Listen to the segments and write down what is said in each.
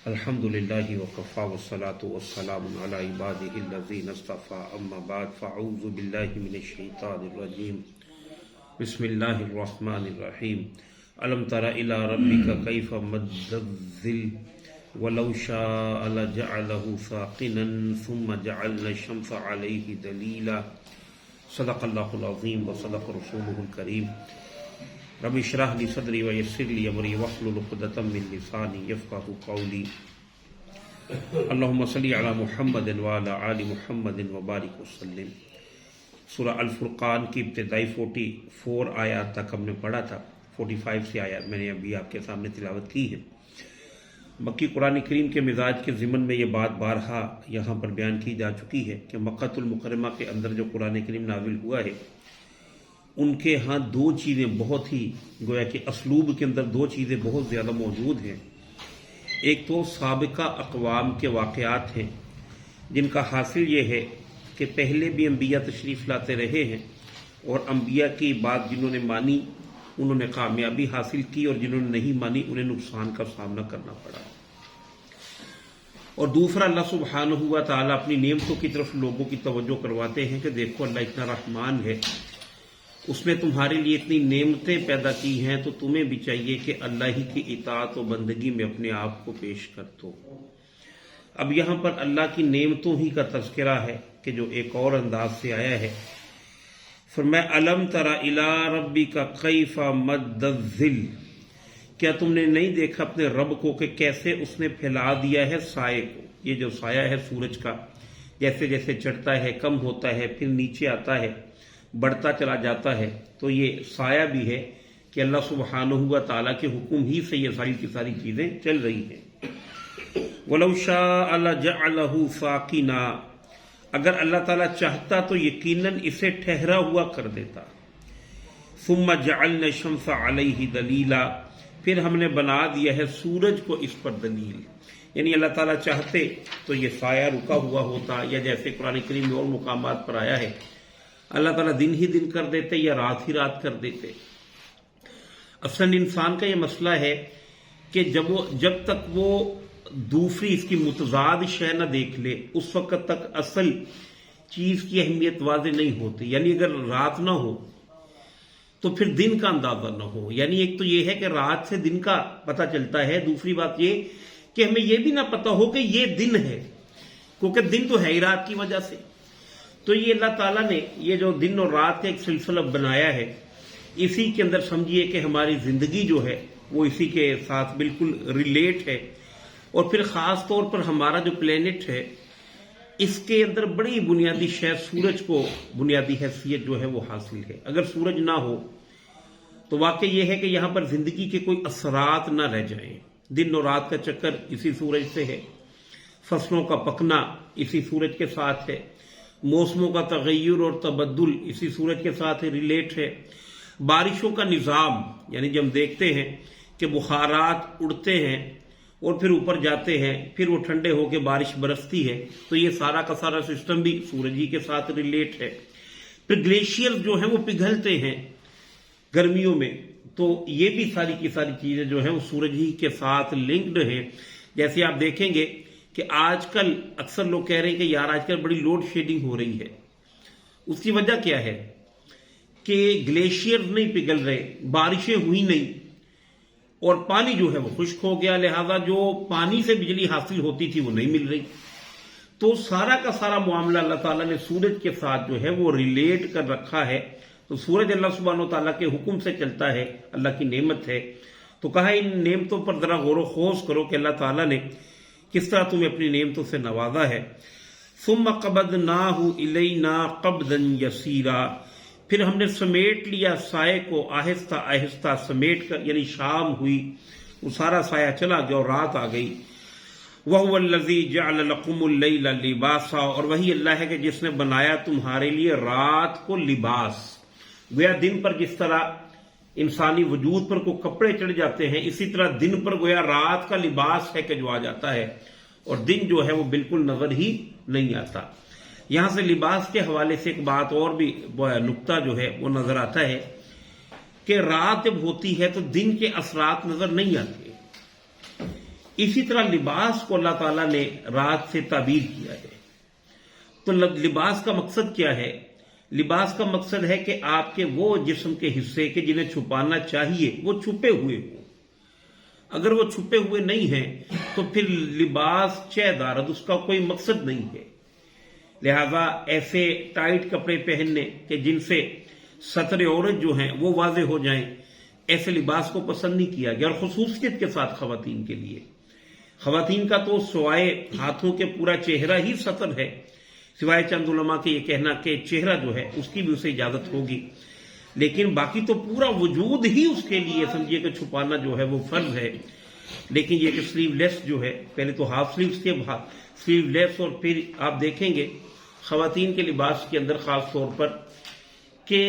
الحمدللہ وکفی والصلاۃ والسلام علی عبادہ الذین اصطفی اما بعد فاعوذ باللہ من الشیطان الرجیم بسم اللہ الرحمن الرحیم الم تر الی ربک کیف مد الظل ولو شاء لجعلہ ساکنا ثم جعلنا الشمس علیہ دلیلا صدق اللہ العظیم وصدق رسولہ الکریم رب اشرح لی صدری ویسر لی امری واحلل عقدۃ من لسانی یفقہوا قولی اللہم صلی علی محمد وعلی آل محمد وبارک وسلم۔ سورہ الفرقان کی ابتدائی 44 آیات تک ہم نے پڑھا تھا، 45 سے آیات میں نے ابھی آپ کے سامنے تلاوت کی ہے۔ مکی قرآن کریم کے مزاج کے ضمن میں یہ بات بارہا یہاں پر بیان کی جا چکی ہے کہ مکۃ المکرمہ کے اندر جو قرآن کریم نازل ہوا ہے ان کے ہاں دو چیزیں بہت ہی گویا کہ اسلوب کے اندر دو چیزیں بہت زیادہ موجود ہیں۔ ایک تو سابقہ اقوام کے واقعات ہیں جن کا حاصل یہ ہے کہ پہلے بھی انبیاء تشریف لاتے رہے ہیں اور انبیاء کی بات جنہوں نے مانی انہوں نے کامیابی حاصل کی اور جنہوں نے نہیں مانی انہیں نقصان کا سامنا کرنا پڑا۔ اور دوسرا اللہ سبحانہ و تعالیٰ اپنی نعمتوں کی طرف لوگوں کی توجہ کرواتے ہیں کہ دیکھو اللہ اتنا رحمان ہے، اس نے تمہارے لیے اتنی نعمتیں پیدا کی ہیں تو تمہیں بھی چاہیے کہ اللہ ہی کی اطاعت و بندگی میں اپنے آپ کو پیش کر دو۔ اب یہاں پر اللہ کی نعمتوں ہی کا تذکرہ ہے کہ جو ایک اور انداز سے آیا ہے۔ فرمایا الم تر الی ربک کیف مد الظل، کیا تم نے نہیں دیکھا اپنے رب کو کہ کیسے اس نے پھیلا دیا ہے سائے کو۔ یہ جو سایہ ہے سورج کا جیسے جیسے چڑھتا ہے کم ہوتا ہے پھر نیچے آتا ہے بڑھتا چلا جاتا ہے، تو یہ سایہ بھی ہے کہ اللہ سبحانہ و تعالیٰ کے حکم ہی سے یہ ساری کی ساری چیزیں چل رہی ہیں۔ وَلَوْ شَاءَ لَجَعَلَهُ سَاكِنًا، اگر اللہ تعالیٰ چاہتا تو یقیناً اسے ٹھہرا ہوا کر دیتا۔ ثُمَّ جَعَلْنَا الشَّمْسَ عَلَيْهِ دَلِيلًا، پھر ہم نے بنا دیا ہے سورج کو اس پر دلیل، یعنی اللہ تعالیٰ چاہتے تو یہ سایہ رکا ہوا ہوتا، یا جیسے قرآن کریم میں اور مقامات پر آیا ہے اللہ تعالیٰ دن ہی دن کر دیتے یا رات ہی رات کر دیتے۔ اصلاً انسان کا یہ مسئلہ ہے کہ جب تک وہ دوسری اس کی متضاد شے نہ دیکھ لے اس وقت تک اصل چیز کی اہمیت واضح نہیں ہوتی۔ یعنی اگر رات نہ ہو تو پھر دن کا اندازہ نہ ہو، یعنی ایک تو یہ ہے کہ رات سے دن کا پتہ چلتا ہے، دوسری بات یہ کہ ہمیں یہ بھی نہ پتہ ہو کہ یہ دن ہے، کیونکہ دن تو ہے ہی رات کی وجہ سے۔ تو یہ اللہ تعالیٰ نے یہ جو دن اور رات کا ایک سلسلہ بنایا ہے، اسی کے اندر سمجھیے کہ ہماری زندگی جو ہے وہ اسی کے ساتھ بالکل ریلیٹ ہے۔ اور پھر خاص طور پر ہمارا جو پلینٹ ہے اس کے اندر بڑی بنیادی شے سورج کو بنیادی حیثیت جو ہے وہ حاصل ہے۔ اگر سورج نہ ہو تو واقعی یہ ہے کہ یہاں پر زندگی کے کوئی اثرات نہ رہ جائیں۔ دن اور رات کا چکر اسی سورج سے ہے، فصلوں کا پکنا اسی سورج کے ساتھ ہے، موسموں کا تغیر اور تبدل اسی سورج کے ساتھ ریلیٹ ہے، بارشوں کا نظام یعنی جب ہم دیکھتے ہیں کہ بخارات اڑتے ہیں اور پھر اوپر جاتے ہیں پھر وہ ٹھنڈے ہو کے بارش برستی ہے، تو یہ سارا کا سارا سسٹم بھی سورج ہی کے ساتھ ریلیٹ ہے۔ پھر گلیشیئر جو ہیں وہ پگھلتے ہیں گرمیوں میں، تو یہ بھی ساری کی ساری چیزیں جو ہیں وہ سورج ہی کے ساتھ لنکڈ ہیں۔ جیسے آپ دیکھیں گے کہ آج کل اکثر لوگ کہہ رہے ہیں کہ یار آج کل بڑی لوڈ شیڈنگ ہو رہی ہے، اس کی وجہ کیا ہے کہ گلیشیئر نہیں پگھل رہے، بارشیں ہوئی نہیں اور پانی جو ہے وہ خشک ہو گیا، لہذا جو پانی سے بجلی حاصل ہوتی تھی وہ نہیں مل رہی۔ تو سارا کا سارا معاملہ اللہ تعالیٰ نے سورج کے ساتھ جو ہے وہ ریلیٹ کر رکھا ہے۔ تو سورج اللہ سبحانہ و تعالیٰ کے حکم سے چلتا ہے، اللہ کی نعمت ہے۔ تو کہا ان نعمتوں پر ذرا غور و خوض کرو کہ اللہ تعالیٰ نے کس طرح تمہیں اپنی نعمتوں سے نوازا ہے۔ ثم قبضناہ الینا قبضا یسیرا، پھر ہم نے سمیٹ لیا سائے کو آہستہ آہستہ سمیٹ کر، یعنی شام ہوئی وہ سارا سایہ چلا گیا اور رات آ گئی۔ وَهُوَ الَّذِي جَعَلَ لَكُمُ اللَّيْلَ لِبَاسًا، اور وہی اللہ ہے کہ جس نے بنایا تمہارے لیے رات کو لباس۔ گویا دن پر جس طرح انسانی وجود پر کو کپڑے چڑھ جاتے ہیں، اسی طرح دن پر گویا رات کا لباس ہے کہ جو آ جاتا ہے، اور دن جو ہے وہ بالکل نظر ہی نہیں آتا۔ یہاں سے لباس کے حوالے سے ایک بات اور بھی نقطہ جو ہے وہ نظر آتا ہے کہ رات جب ہوتی ہے تو دن کے اثرات نظر نہیں آتے۔ اسی طرح لباس کو اللہ تعالیٰ نے رات سے تعبیر کیا ہے. تو لباس کا مقصد کیا ہے؟ لباس کا مقصد ہے کہ آپ کے وہ جسم کے حصے کے جنہیں چھپانا چاہیے وہ چھپے ہوئے ہوں. اگر وہ چھپے ہوئے نہیں ہیں تو پھر لباس چہ دارد اس کا کوئی مقصد نہیں ہے. لہذا ایسے ٹائٹ کپڑے پہننے کہ جن سے سطر عورت جو ہیں وہ واضح ہو جائیں، ایسے لباس کو پسند نہیں کیا گیا. اور خصوصیت کے ساتھ خواتین کے لیے، خواتین کا تو سوائے ہاتھوں کے پورا چہرہ ہی سطر ہے، سوائے چند علماء کے یہ کہنا کہ چہرہ جو ہے اس کی بھی اسے اجازت ہوگی، لیکن باقی تو پورا وجود ہی اس کے لیے سمجھیے کہ چھپانا جو ہے وہ فرض ہے. لیکن یہ کہ سلیو لیس جو ہے، پہلے تو ہاف سلیوز کے بعد سلیو لیس، اور پھر آپ دیکھیں گے خواتین کے لباس کے اندر خاص طور پر کہ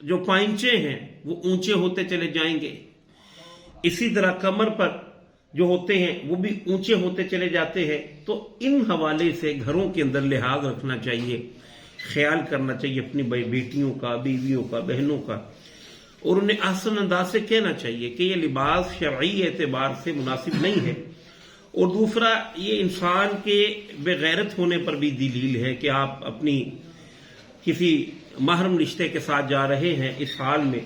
جو پائنچے ہیں وہ اونچے ہوتے چلے جائیں گے، اسی طرح کمر پر جو ہوتے ہیں وہ بھی اونچے ہوتے چلے جاتے ہیں. تو ان حوالے سے گھروں کے اندر لحاظ رکھنا چاہیے، خیال کرنا چاہیے اپنی بیٹیوں کا، بیویوں کا، بہنوں کا، اور انہیں احسن انداز سے کہنا چاہیے کہ یہ لباس شرعی اعتبار سے مناسب نہیں ہے. اور دوسرا یہ انسان کے بے غیرت ہونے پر بھی دلیل ہے کہ آپ اپنی کسی محرم رشتے کے ساتھ جا رہے ہیں اس حال میں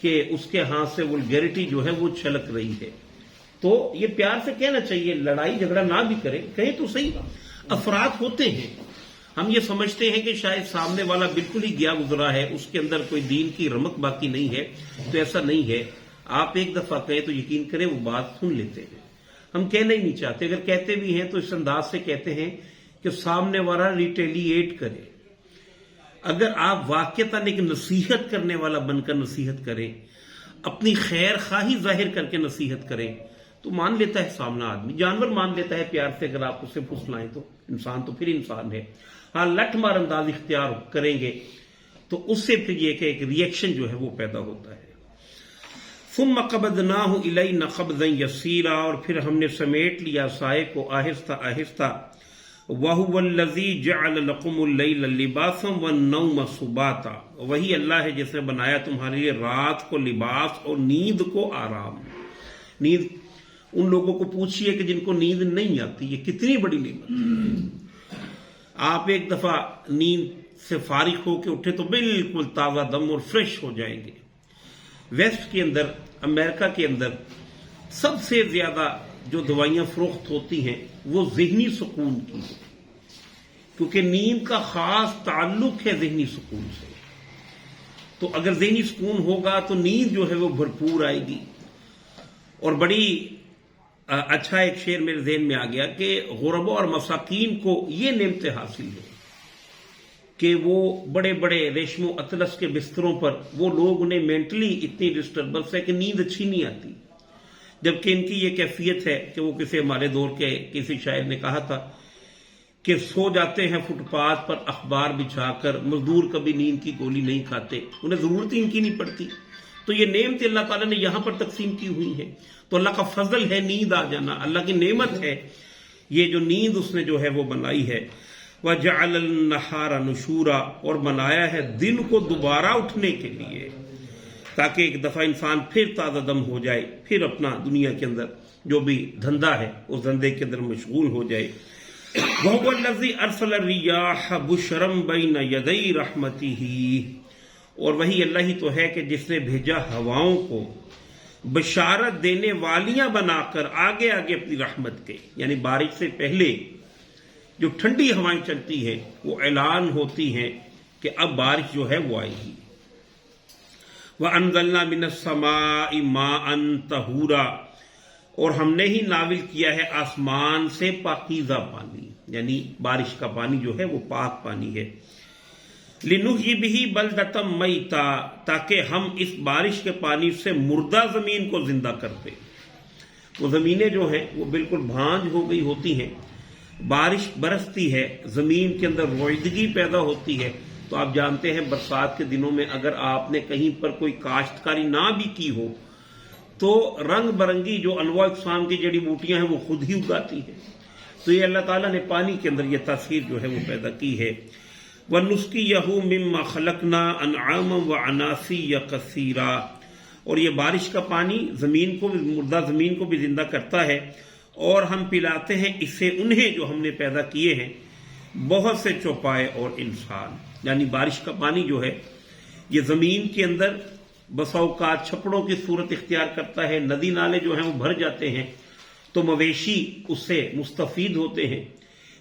کہ اس کے ہاتھ سے ولگیرٹی جو ہے وہ چھلک رہی ہے. تو یہ پیار سے کہنا چاہیے، لڑائی جھگڑا نہ بھی کرے، کہیں تو صحیح. افراد ہوتے ہیں، ہم یہ سمجھتے ہیں کہ شاید سامنے والا بالکل ہی گیا گزرا ہے، اس کے اندر کوئی دین کی رمق باقی نہیں ہے، تو ایسا نہیں ہے. آپ ایک دفعہ کہیں تو یقین کریں وہ بات سن لیتے ہیں. ہم کہنا ہی نہیں چاہتے، اگر کہتے بھی ہیں تو اس انداز سے کہتے ہیں کہ سامنے والا ریٹیلیٹ کرے. اگر آپ واقعتاً ایک نصیحت کرنے والا بن کر نصیحت کریں، اپنی خیر خواہی ظاہر کر کے نصیحت کریں، تو مان لیتا ہے سامنا آدمی. جانور مان لیتا ہے پیار سے، اگر آپ اسے پھسلائیں تو. انسان تو پھر انسان ہے. ہاں لٹ مار انداز اختیار کریں گے تو اس سے پھر یہ کہ ایک ری ایکشن جو ہے وہ پیدا ہوتا ہے. ثم قبضناہ الینا قبضا یسیرا، اور پھر ہم نے سمیٹ لیا سائے کو آہستہ آہستہ. وَهُوَ الَّذِي جَعَلَ لَكُمُ اللَّيْلَ لِبَاسًا وَالنَّوْمَ سُبَاتًا، وہی اللہ ہے جس نے بنایا تمہارے لیے رات کو لباس اور نیند کو آرام. نیند ان لوگوں کو پوچھئے کہ جن کو نیند نہیں آتی، یہ کتنی بڑی نعمت ہے. آپ ایک دفعہ نیند سے فارغ ہو کے اٹھے تو بالکل تازہ دم اور فریش ہو جائیں گے. ویسٹ کے اندر، امریکہ کے اندر سب سے زیادہ جو دوائیاں فروخت ہوتی ہیں وہ ذہنی سکون کی ہیں، کیونکہ نیند کا خاص تعلق ہے ذہنی سکون سے. تو اگر ذہنی سکون ہوگا تو نیند جو ہے وہ بھرپور آئے گی. اور بڑی اچھا ایک شعر میرے ذہن میں آ گیا کہ غرباء اور مساکین کو یہ نعمتیں حاصل ہیں کہ وہ بڑے بڑے ریشم و اطلس کے بستروں پر وہ لوگ، انہیں مینٹلی اتنی ڈسٹربنس ہے کہ نیند اچھی نہیں آتی، جبکہ ان کی یہ کیفیت ہے کہ وہ کسی ہمارے دور کے کسی شاعر نے کہا تھا کہ سو جاتے ہیں فٹ پاتھ پر اخبار بچھا کر، مزدور کبھی نیند کی گولی نہیں کھاتے، انہیں ضرورت ہی ان کی نہیں پڑتی. تو یہ نعمت اللہ تعالیٰ نے یہاں پر تقسیم کی ہوئی ہے. تو اللہ کا فضل ہے نیند آ جانا، اللہ کی نعمت ہے یہ جو نیند اس نے جو ہے وہ بنائی ہے. وَجَعَلَ النَّهَارَ نُشُورًا، اور بنایا ہے دن کو دوبارہ اٹھنے کے لیے، تاکہ ایک دفعہ انسان پھر تازہ دم ہو جائے، پھر اپنا دنیا کے اندر جو بھی دھندا ہے اس دھندے کے اندر مشغول ہو جائے. وَهُوَ الَّذِي أَرْسَلَ الرِّيَاحَ بُشْرًا بَيْنَ يَدَيْ رَحْمَتِهِ، اور وہی اللہ ہی تو ہے کہ جس نے بھیجا ہواؤں کو بشارت دینے والیاں بنا کر آگے آگے اپنی رحمت کے، یعنی بارش سے پہلے جو ٹھنڈی ہوائیں چلتی ہیں وہ اعلان ہوتی ہیں کہ اب بارش جو ہے وہ آئے گی. وَأَنزَلْنَا مِنَ السَّمَاءِ مَاءً طَهُورًا، اور ہم نے ہی نازل کیا ہے آسمان سے پاکیزہ پانی، یعنی بارش کا پانی جو ہے وہ پاک پانی ہے. لِنُحْيِيَ بِهِ بَلْدَةً مَيْتًا، تاکہ ہم اس بارش کے پانی سے مردہ زمین کو زندہ کرتے. وہ زمینیں جو ہیں وہ بالکل بھانج ہو گئی ہوتی ہیں، بارش برستی ہے، زمین کے اندر روئیدگی پیدا ہوتی ہے. تو آپ جانتے ہیں برسات کے دنوں میں اگر آپ نے کہیں پر کوئی کاشتکاری نہ بھی کی ہو تو رنگ برنگی جو انواع اقسام کی جڑی بوٹیاں ہیں وہ خود ہی اگاتی ہیں. تو یہ اللہ تعالیٰ نے پانی کے اندر یہ تاثیر جو ہے وہ پیدا کی ہے. وَنُسْقِيَهُ مِمَّا خَلَقْنَا أَنْعَامًا وَأَنَاسِيَّ كَثِيرًا، اور یہ بارش کا پانی زمین کو بھی، مردہ زمین کو بھی زندہ کرتا ہے، اور ہم پلاتے ہیں اسے انہیں جو ہم نے پیدا کیے ہیں، بہت سے چوپائے اور انسان۔ یعنی بارش کا پانی جو ہے یہ زمین کے اندر بسا اوقات چھپڑوں کی صورت اختیار کرتا ہے، ندی نالے جو ہیں وہ بھر جاتے ہیں تو مویشی اس سے مستفید ہوتے ہیں۔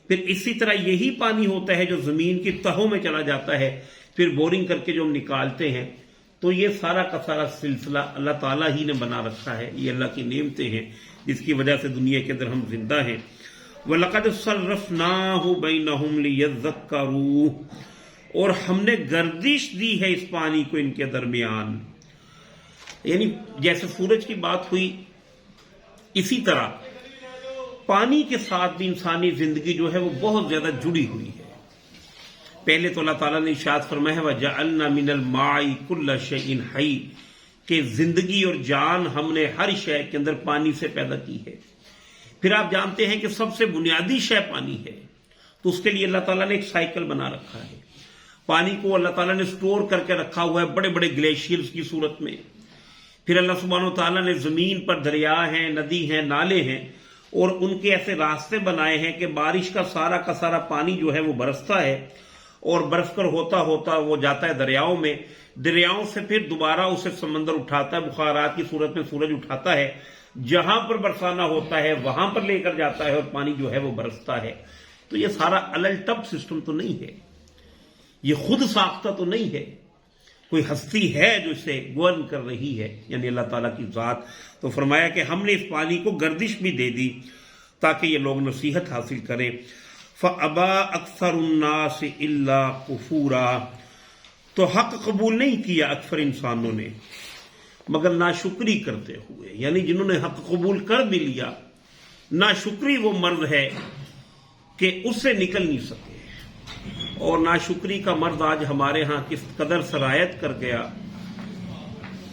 پھر اسی طرح یہی پانی ہوتا ہے جو زمین کی تہوں میں چلا جاتا ہے، پھر بورنگ کر کے جو ہم نکالتے ہیں۔ تو یہ سارا کا سارا سلسلہ اللہ تعالیٰ ہی نے بنا رکھا ہے، یہ اللہ کی نعمتیں ہیں جس کی وجہ سے دنیا کے اندر ہم زندہ ہیں۔ وَلَقَدْ صَرَّفْنَاهُ بَيْنَهُمْ لِيَذَّكَّرُوا، اور ہم نے گردش دی ہے اس پانی کو ان کے درمیان۔ یعنی جیسے سورج کی بات ہوئی، اسی طرح پانی کے ساتھ بھی انسانی زندگی جو ہے وہ بہت زیادہ جڑی ہوئی ہے۔ پہلے تو اللہ تعالیٰ نے ارشاد فرمایا ہے وَجَعَلْنَا مِنَ الْمَاءِ كُلَّ شَيْءٍ حَيٍّ، کہ زندگی اور جان ہم نے ہر شے کے اندر پانی سے پیدا کی ہے۔ پھر آپ جانتے ہیں کہ سب سے بنیادی شے پانی ہے، تو اس کے لیے اللہ تعالیٰ نے ایک سائیکل بنا رکھا ہے۔ پانی کو اللہ تعالیٰ نے سٹور کر کے رکھا ہوا ہے بڑے بڑے گلیشیئرز کی صورت میں۔ پھر اللہ سبحانہ و تعالیٰ نے زمین پر دریا ہیں، ندی ہیں، نالے ہیں، اور ان کے ایسے راستے بنائے ہیں کہ بارش کا سارا پانی جو ہے وہ برستا ہے، اور برف کر ہوتا ہوتا وہ جاتا ہے دریاؤں میں، دریاؤں سے پھر دوبارہ اسے سمندر اٹھاتا ہے، بخارات کی صورت میں سورج اٹھاتا ہے، جہاں پر برسانا ہوتا ہے وہاں پر لے کر جاتا ہے، اور پانی جو ہے وہ برستا ہے۔ تو یہ سارا الٹپ سسٹم تو نہیں ہے، یہ خود ساختہ تو نہیں ہے، کوئی ہستی ہے جو اسے گورن کر رہی ہے، یعنی اللہ تعالیٰ کی ذات۔ تو فرمایا کہ ہم نے اس پانی کو گردش بھی دے دی تاکہ یہ لوگ نصیحت حاصل کریں۔ فَأَبَا أَكْثَرُ النَّاسِ إِلَّا كُفُورًا، تو حق قبول نہیں کیا اکثر انسانوں نے مگر ناشکری کرتے ہوئے۔ یعنی جنہوں نے حق قبول کر بھی لیا، ناشکری وہ مرض ہے کہ اس سے نکل نہیں سکے، اور ناشکری کا مرض آج ہمارے ہاں کس قدر سرایت کر گیا۔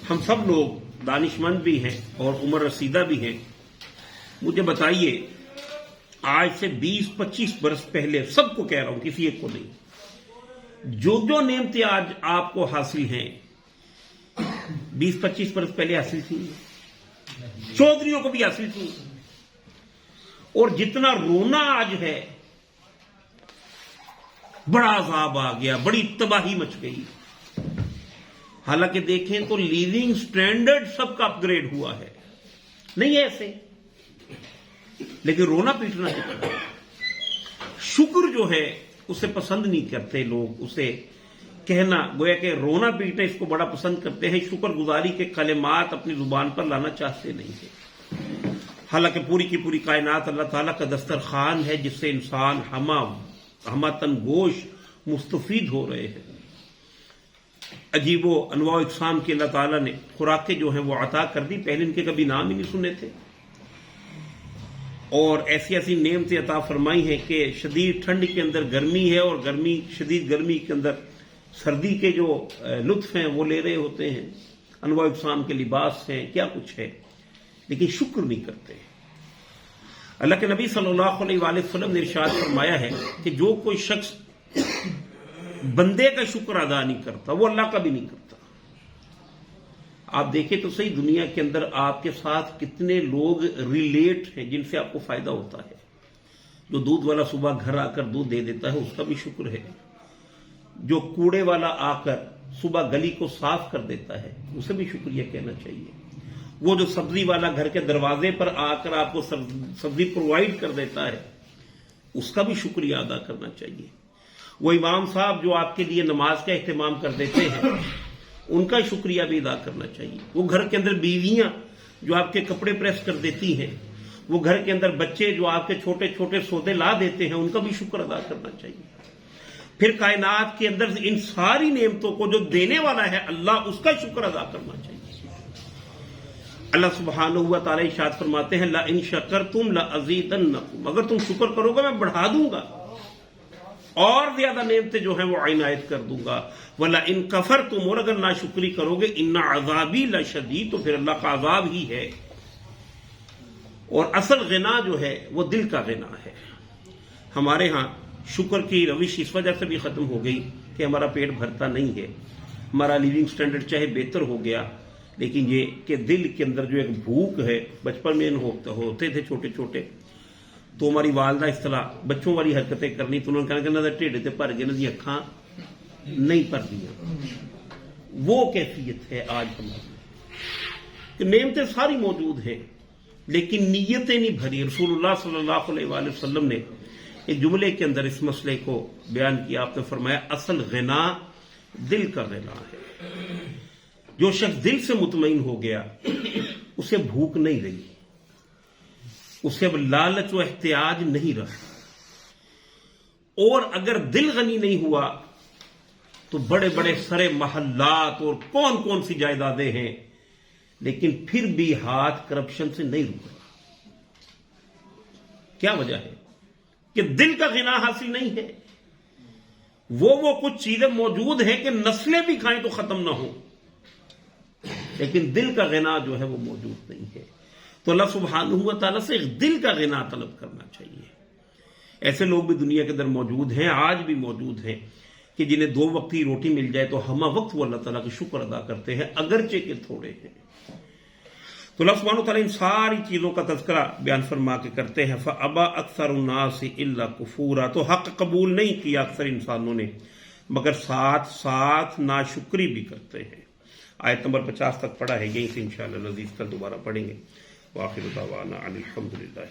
ہم سب لوگ دانش مند بھی ہیں اور عمر رسیدہ بھی ہیں۔ مجھے بتائیے، آج سے 20-25 برس پہلے، سب کو کہہ رہا ہوں، کسی ایک کو نہیں، جو نعمتیں آج آپ کو حاصل ہیں 20-25 برس پہلے حاصل تھی، چودھریوں کو بھی حاصل تھی۔ اور جتنا رونا آج ہے، بڑا عذاب آ گیا، بڑی تباہی مچ گئی۔ حالانکہ دیکھیں تو لیونگ سٹینڈرڈ سب کا اپ گریڈ ہوا ہے، نہیں ہے ایسے، لیکن رونا پیٹنا ہے۔ شکر جو ہے اسے پسند نہیں کرتے لوگ، اسے کہنا، گویا کہ رونا پیٹنا اس کو بڑا پسند کرتے ہیں، شکر گزاری کے کلمات اپنی زبان پر لانا چاہتے نہیں ہیں۔ حالانکہ پوری کی پوری کائنات اللہ تعالیٰ کا دسترخوان ہے جس سے انسان ہماتن گوش مستفید ہو رہے ہیں۔ عجیب و انواع و اقسام کی اللہ تعالیٰ نے خوراکیں جو ہیں وہ عطا کر دی، پہلے ان کے کبھی نام ہی نہیں سنے تھے، اور ایسی ایسی نعمتیں عطا فرمائی ہیں کہ شدید ٹھنڈ کے اندر گرمی ہے، اور شدید گرمی کے اندر سردی کے جو لطف ہیں وہ لے رہے ہوتے ہیں، انواع و اقسام کے لباس ہیں، کیا کچھ ہے، لیکن شکر نہیں کرتے۔ اللہ کے نبی صلی اللہ علیہ وآلہ وسلم نے ارشاد فرمایا ہے کہ جو کوئی شخص بندے کا شکر ادا نہیں کرتا وہ اللہ کا بھی نہیں کرتا۔ آپ دیکھیں تو صحیح، دنیا کے اندر آپ کے ساتھ کتنے لوگ ریلیٹ ہیں جن سے آپ کو فائدہ ہوتا ہے۔ جو دودھ والا صبح گھر آ کر دودھ دے دیتا ہے اس کا بھی شکر ہے، جو کوڑے والا آ کر صبح گلی کو صاف کر دیتا ہے اسے بھی شکریہ کہنا چاہیے، وہ جو سبزی والا گھر کے دروازے پر آ کر آپ کو سبزی پرووائڈ کر دیتا ہے اس کا بھی شکریہ ادا کرنا چاہیے، وہ امام صاحب جو آپ کے لیے نماز کا اہتمام کر دیتے ہیں ان کا شکریہ بھی ادا کرنا چاہیے، وہ گھر کے اندر بیویاں جو آپ کے کپڑے پریس کر دیتی ہیں، وہ گھر کے اندر بچے جو آپ کے چھوٹے چھوٹے سودے لا دیتے ہیں ان کا بھی شکر ادا کرنا چاہیے۔ پھر کائنات کے اندر ان ساری نعمتوں کو جو دینے والا ہے اللہ، اس کا شکر ادا کرنا چاہیے۔ اللہ سبحانہ و تعالیٰ ارشاد فرماتے ہیں لَئِن شَكَرْتُمْ لَأَزِيدَنَّكُمْ، اگر تم شکر کرو گے میں بڑھا دوں گا، اور زیادہ نعمتیں جو ہیں وہ عنایت کر دوں گا۔ وَلَئِن كَفَرْتُمْ، اور اگر ناشکری کرو گے إِنَّ عَذَابِي لَشَدِيدٌ، تو پھر اللہ کا عذاب ہی ہے۔ اور اصل غنا جو ہے وہ دل کا غنا ہے۔ ہمارے ہاں شکر کی روش اس وجہ سے بھی ختم ہو گئی کہ ہمارا پیٹ بھرتا نہیں ہے، ہمارا لیونگ سٹینڈرڈ چاہے بہتر ہو گیا لیکن یہ کہ دل کے اندر جو ایک بھوک ہے، بچپن میں ہوتے تھے چھوٹے چھوٹے تو ہماری والدہ اس طرح بچوں والی حرکتیں کرنی تو انہوں نے کہنا کہ ٹھیڈ سے بھر گئے نا جی اکھاں نہیں بھر دیا. وہ کیفیت ہے آج ہماری کہ نعمتیں ساری موجود ہیں لیکن نیتیں نہیں بھری. رسول اللہ صلی اللہ علیہ وآلہ وسلم نے ایک جملے کے اندر اس مسئلے کو بیان کیا. آپ نے فرمایا اصل غنا دل کا غنا ہے. جو شخص دل سے مطمئن ہو گیا اسے بھوک نہیں رہی، اسے اب لالچ و احتیاج نہیں رہا. اور اگر دل غنی نہیں ہوا تو بڑے بڑے سرے محلات اور کون کون سی جائیدادیں ہیں لیکن پھر بھی ہاتھ کرپشن سے نہیں رک رہا. کیا وجہ ہے؟ کہ دل کا غنا حاصل نہیں ہے. وہ کچھ چیزیں موجود ہیں کہ نسلیں بھی کھائیں تو ختم نہ ہو، لیکن دل کا غنا جو ہے وہ موجود نہیں ہے. تو اللہ سبحانہ و تعالیٰ سے ایک دل کا غنا طلب کرنا چاہیے. ایسے لوگ بھی دنیا کے اندر موجود ہیں، آج بھی موجود ہیں کہ جنہیں 2 وقت کی روٹی مل جائے تو ہمہ وقت وہ اللہ تعالیٰ کا شکر ادا کرتے ہیں اگرچہ کہ تھوڑے ہیں. تو اللہ سبحانہ و تعالیٰ ان ساری چیزوں کا تذکرہ بیان فرما کے کرتے ہیں فَأَبَى أَكْثَرُ النَّاسِ إِلَّا كُفُورًا. تو حق قبول نہیں کیا اکثر انسانوں نے مگر ساتھ ساتھ ناشکری بھی کرتے ہیں. آیت نمبر 50 تک پڑھا ہے، یہیں سے انشاءاللہ العزیز کل دوبارہ پڑھیں گے. وآخر دعوانا ان الحمد للہ.